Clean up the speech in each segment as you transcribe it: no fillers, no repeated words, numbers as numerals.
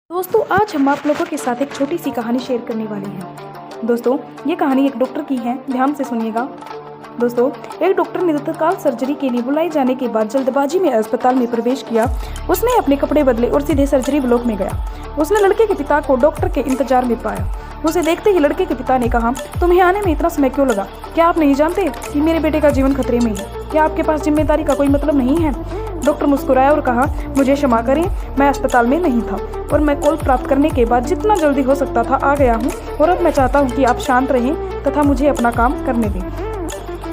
दोस्तों आज हम आप लोगों के साथ एक छोटी सी कहानी शेयर करने वाले हैं। दोस्तों ये कहानी एक डॉक्टर की है, ध्यान से सुनिएगा। दोस्तों एक डॉक्टर ने तत्काल सर्जरी के लिए बुलाए जाने के बाद जल्दबाजी में अस्पताल में प्रवेश किया। उसने अपने कपड़े बदले और सीधे सर्जरी ब्लॉक में गया। उसने लड़के के पिता को डॉक्टर के इंतजार में पाया। उसे देखते ही लड़के के पिता ने कहा, तुम्हें आने में इतना समय क्यों लगा? क्या आप नहीं जानते कि मेरे बेटे का जीवन खतरे में है? क्या आपके पास जिम्मेदारी का कोई मतलब नहीं है? डॉक्टर मुस्कुराया और कहा, मुझे क्षमा करें, मैं अस्पताल में नहीं था और मैं कॉल प्राप्त करने के बाद जितना जल्दी हो सकता था आ गया हूँ और अब मैं चाहता हूँ कि आप शांत रहें तथा मुझे अपना काम करने दें।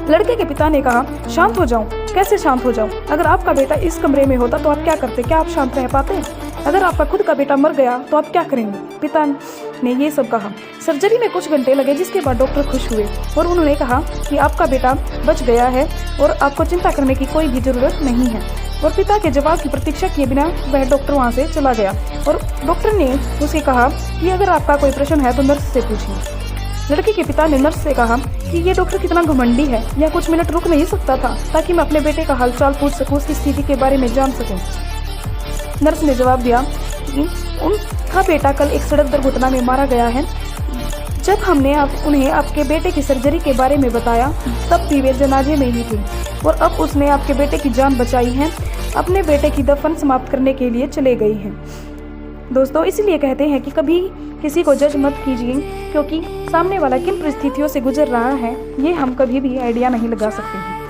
लड़के के पिता ने कहा, शांत हो जाऊं? कैसे शांत हो जाऊं? अगर आपका बेटा इस कमरे में होता तो आप क्या करते? क्या आप शांत रह पाते? अगर आपका खुद का बेटा मर गया तो आप क्या करेंगे? पिता ने ये सब कहा। सर्जरी में कुछ घंटे लगे, जिसके बाद डॉक्टर खुश हुए और उन्होंने कहा कि आपका बेटा बच गया है और आपको चिंता करने की कोई भी जरूरत नहीं है। और पिता के जवाब की प्रतीक्षा किए बिना वह डॉक्टर वहाँ से चला गया और डॉक्टर ने उसे कहा कि अगर आपका कोई प्रश्न है तो नर्स से पूछिए। लड़के के पिता ने नर्स से कहा कि ये डॉक्टर कितना घमंडी है, यह कुछ मिनट रुक नहीं सकता था ताकि मैं अपने बेटे का हालचाल पूछ सकूं, उसकी स्थिति के बारे में जान सकूं। नर्स ने जवाब दिया कि उनका बेटा कल एक सड़क दुर्घटना में मारा गया है। जब हमने उन्हें आपके बेटे की सर्जरी के बारे में बताया तब भी वे जनाजे में ही थे और अब उसने आपके बेटे की जान बचाई है। अपने बेटे की दफन समाप्त करने के लिए चले गई हैं। दोस्तों इसलिए कहते हैं कि कभी किसी को जज मत कीजिए, क्योंकि सामने वाला किन परिस्थितियों से गुजर रहा है ये हम कभी भी आइडिया नहीं लगा सकते हैं।